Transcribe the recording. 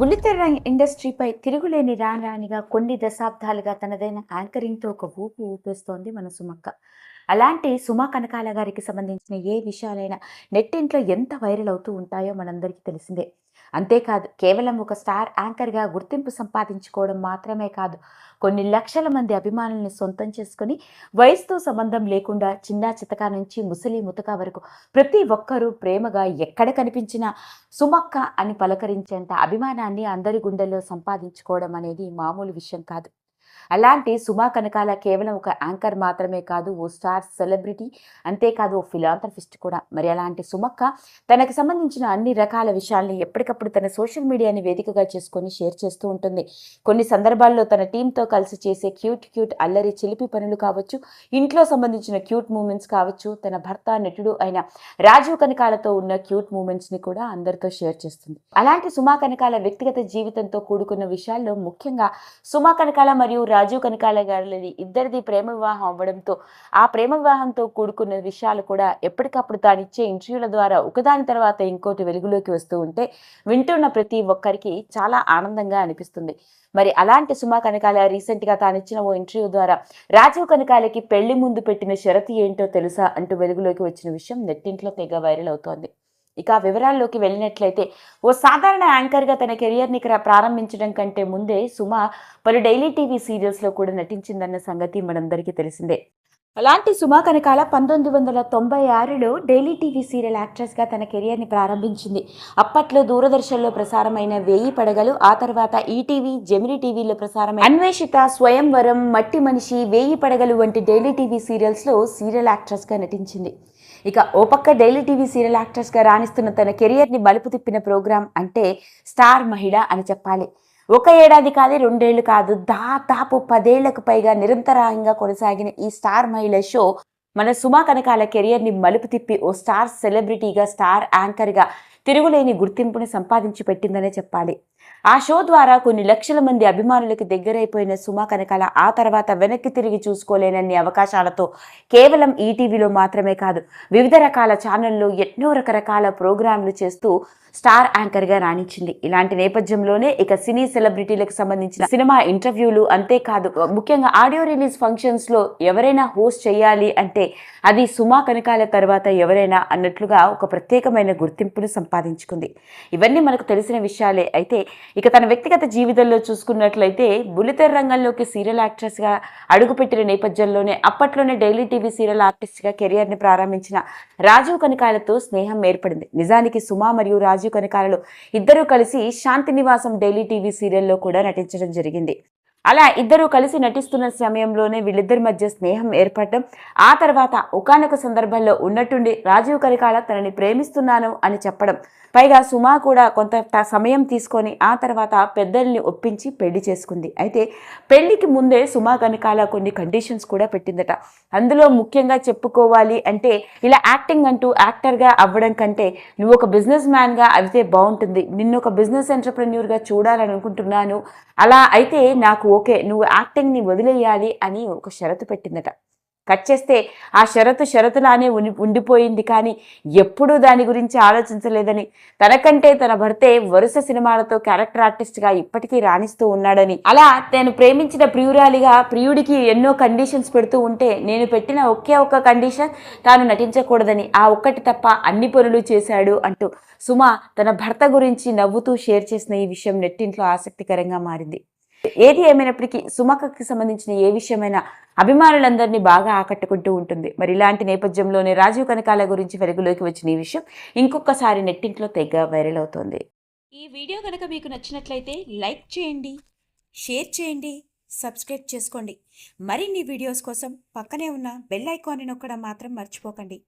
బుల్లితెర ఇండస్ట్రీపై తిరుగులేని రానిగా కొన్ని దశాబ్దాలుగా తనదైన యాంకరింగ్తో ఒక ఊపు ఊపేస్తోంది మన సుమక్క. అలాంటి సుమా కనకాల గారికి సంబంధించిన ఏ విషయాలైనా నెట్టింట్లో ఎంత వైరల్ అవుతూ ఉంటాయో మనందరికీ తెలిసిందే. అంతేకాదు, కేవలం ఒక స్టార్ యాంకర్గా గుర్తింపు సంపాదించుకోవడం మాత్రమే కాదు, కొన్ని లక్షల మంది అభిమానుల్ని సొంతం చేసుకొని వయసుతో సంబంధం లేకుండా చిన్నా చితకా నుంచి ముసలి ముతక వరకు ప్రతి ఒక్కరూ ప్రేమగా ఎక్కడ కనిపించినా సుమక్క అని పలకరించేంత అభిమానాన్ని అందరి గుండెల్లో సంపాదించుకోవడం అనేది మామూలు విషయం కాదు. అలాంటి సుమా కనకాల కేవలం ఒక యాంకర్ మాత్రమే కాదు, ఓ స్టార్ సెలబ్రిటీ, అంతేకాదు ఓ ఫిలాంథ్రఫిస్ట్ కూడా. మరి అలాంటి సుమక్క తనకు సంబంధించిన అన్ని రకాల విషయాల్ని ఎప్పటికప్పుడు తన సోషల్ మీడియాని వేదికగా చేసుకొని షేర్ చేస్తూ ఉంటుంది. కొన్ని సందర్భాల్లో తన టీంతో కలిసి చేసే క్యూట్ అల్లరి చిలిపి పనులు కావచ్చు, ఇంట్లో సంబంధించిన క్యూట్ మూమెంట్స్ కావచ్చు, తన భర్త నటుడు అయిన రాజీవ్ కనకాలతో ఉన్న క్యూట్ మూమెంట్స్ని కూడా అందరితో షేర్ చేస్తుంది. అలాంటి సుమా కనకాల వ్యక్తిగత జీవితంతో కూడుకున్న విషయాల్లో ముఖ్యంగా సుమా కనకాల మరియు రాజీవ్ కనకాల గారిది ఇద్దరిది ప్రేమ వివాహం అవ్వడంతో ఆ ప్రేమ వివాహంతో కూడుకున్న విషయాలు కూడా ఎప్పటికప్పుడు తానిచ్చే ఇంటర్వ్యూల ద్వారా ఒకదాని తర్వాత ఇంకోటి వెలుగులోకి వస్తూ ఉంటే వింటున్న ప్రతి ఒక్కరికి చాలా ఆనందంగా అనిపిస్తుంది. మరి అలాంటి సుమా కనకాల రీసెంట్గా తానిచ్చిన ఓ ఇంటర్వ్యూ ద్వారా రాజీవ్ కనకాలకి పెళ్లి ముందు పెట్టిన షరతు ఏంటో తెలుసా అంటూ వెలుగులోకి వచ్చిన విషయం నెట్టింట్లో తెగ వైరల్ అవుతోంది. ఇక వివరాల్లోకి వెళ్ళినట్లయితే, ఓ సాధారణ యాంకర్గా తన కెరియర్ని ప్రారంభించడం కంటే ముందే సుమ పలు డైలీ టీవీ సీరియల్స్లో కూడా నటించిందన్న సంగతి మనందరికీ తెలిసిందే. అలాంటి సుమా కనకాల 1996లో డైలీ టీవీ సీరియల్ యాక్ట్రెస్గా తన కెరియర్ని ప్రారంభించింది. అప్పట్లో దూరదర్శన్లో ప్రసారమైన 1000 పడగలు, ఆ తర్వాత ఈటీవీ, జెమిని టీవీలో ప్రసారమైన అన్వేషిత, స్వయంవరం, మట్టి మనిషి, 1000 పడగలు వంటి డైలీ టీవీ సీరియల్స్లో సీరియల్ యాక్ట్రెస్గా నటించింది. ఇక ఓ పక్క డైలీ టీవీ సీరియల్ యాక్ట్రెస్గా రాణిస్తున్న తన కెరియర్ని మలుపు తిప్పిన ప్రోగ్రాం అంటే స్టార్ మహిళ అని చెప్పాలి. ఒక ఏడాది కాదు, 2 ఏళ్ళు కాదు, దాదాపు 10 ఏళ్లకు పైగా నిరంతరాయంగా కొనసాగిన ఈ స్టార్ మహిళ షో మన సుమా కనకాల కెరియర్ని మలుపు తిప్పి ఓ స్టార్ సెలబ్రిటీగా, స్టార్ యాంకర్గా తిరుగులేని గుర్తింపుని సంపాదించి పెట్టిందనే చెప్పాలి. ఆ షో ద్వారా కొన్ని లక్షల మంది అభిమానులకు దగ్గరైపోయిన సుమా కనకాల ఆ తర్వాత వెనక్కి తిరిగి చూసుకోలేనన్ని అవకాశాలతో కేవలం ఈటీవీలో మాత్రమే కాదు, వివిధ రకాల ఛానల్లో ఎన్నో రకరకాల ప్రోగ్రాంలు చేస్తూ స్టార్ యాంకర్గా రాణించింది. ఇలాంటి నేపథ్యంలోనే ఇక సినీ సెలబ్రిటీలకు సంబంధించిన సినిమా ఇంటర్వ్యూలు, అంతేకాదు ముఖ్యంగా ఆడియో రిలీజ్ ఫంక్షన్స్లో ఎవరైనా హోస్ట్ చేయాలి అంటే అది సుమా కనకాల తర్వాత ఎవరైనా అన్నట్లుగా ఒక ప్రత్యేకమైన గుర్తింపును సంపాదించుకుంది. ఇవన్నీ మనకు తెలిసిన విషయాలే. అయితే ఇక తన వ్యక్తిగత జీవితంలో చూసుకున్నట్లయితే, బుల్లితెర రంగంలోకి సీరియల్ యాక్ట్రెస్గా అడుగుపెట్టిన నేపథ్యంలోనే అప్పట్లోనే డైలీ టీవీ సీరియల్ ఆర్టిస్ట్గా కెరియర్ని ప్రారంభించిన రాజీవ్ కనకాలతో స్నేహం ఏర్పడింది. నిజానికి సుమా మరియు రాజీవ్ కనకాలలో ఇద్దరూ కలిసి శాంతి నివాసం డైలీ టీవీ సీరియల్లో కూడా నటించడం జరిగింది. అలా ఇద్దరూ కలిసి నటిస్తున్న సమయంలోనే వీళ్ళిద్దరి మధ్య స్నేహం ఏర్పడటం, ఆ తర్వాత ఒకానొక సందర్భంలో ఉన్నట్టుండి రాజీవ్ కనకాల తనని ప్రేమిస్తున్నాను అని చెప్పడం, పైగా సుమా కూడా కొంత సమయం తీసుకొని ఆ తర్వాత పెద్దల్ని ఒప్పించి పెళ్లి చేసుకుంది. అయితే పెళ్లికి ముందే సుమా కనకాల కొన్ని కండిషన్స్ కూడా పెట్టిందట. అందులో ముఖ్యంగా చెప్పుకోవాలి అంటే, ఇలా యాక్టింగ్ అంటూ యాక్టర్గా అవ్వడం కంటే నువ్వు ఒక బిజినెస్ మ్యాన్గా అయితే బాగుంటుంది, నిన్ను ఒక బిజినెస్ ఎంటర్‌ప్రెన్యూర్‌గా చూడాలని అనుకుంటున్నాను, అలా అయితే నాకు ఓకే, నువ్వు యాక్టింగ్ని వదిలేయాలి అని ఒక షరతు పెట్టిందట. కట్ చేస్తే ఆ షరతులానే ఉండిపోయింది, కానీ ఎప్పుడూ దాని గురించి ఆలోచించలేదని, తనకంటే తన భర్తే వరుస సినిమాలతో క్యారెక్టర్ ఆర్టిస్ట్గా ఇప్పటికీ రాణిస్తూ ఉన్నాడని, అలా తను ప్రేమించిన ప్రియురాలిగా ప్రియుడికి ఎన్నో కండిషన్స్ పెడుతూ ఉంటే నేను పెట్టిన ఒకే ఒక్క కండిషన్ తాను నటించకూడదని, ఆ ఒక్కటి తప్ప అన్ని పనులు చేశాడు అంటూ సుమ తన భర్త గురించి నవ్వుతూ షేర్ చేసిన ఈ విషయం నెట్టింట్లో ఆసక్తికరంగా మారింది. ఏది ఏమైనప్పటికీ సుమక్కకి సంబంధించిన ఏ విషయమైనా అభిమానులందరినీ బాగా ఆకట్టుకుంటూ ఉంటుంది. మరి ఇలాంటి నేపథ్యంలోనే రాజీవ్ కనకాల గురించి వెలుగులోకి వచ్చిన ఈ విషయం ఇంకొకసారి నెట్టింట్లో తెగ వైరల్ అవుతోంది. ఈ వీడియో కనుక మీకు నచ్చినట్లయితే లైక్ చేయండి, షేర్ చేయండి, సబ్స్క్రైబ్ చేసుకోండి. మరిన్ని వీడియోస్ కోసం పక్కనే ఉన్న బెల్ ఐకాన్ని నొక్కడం మాత్రం మర్చిపోకండి.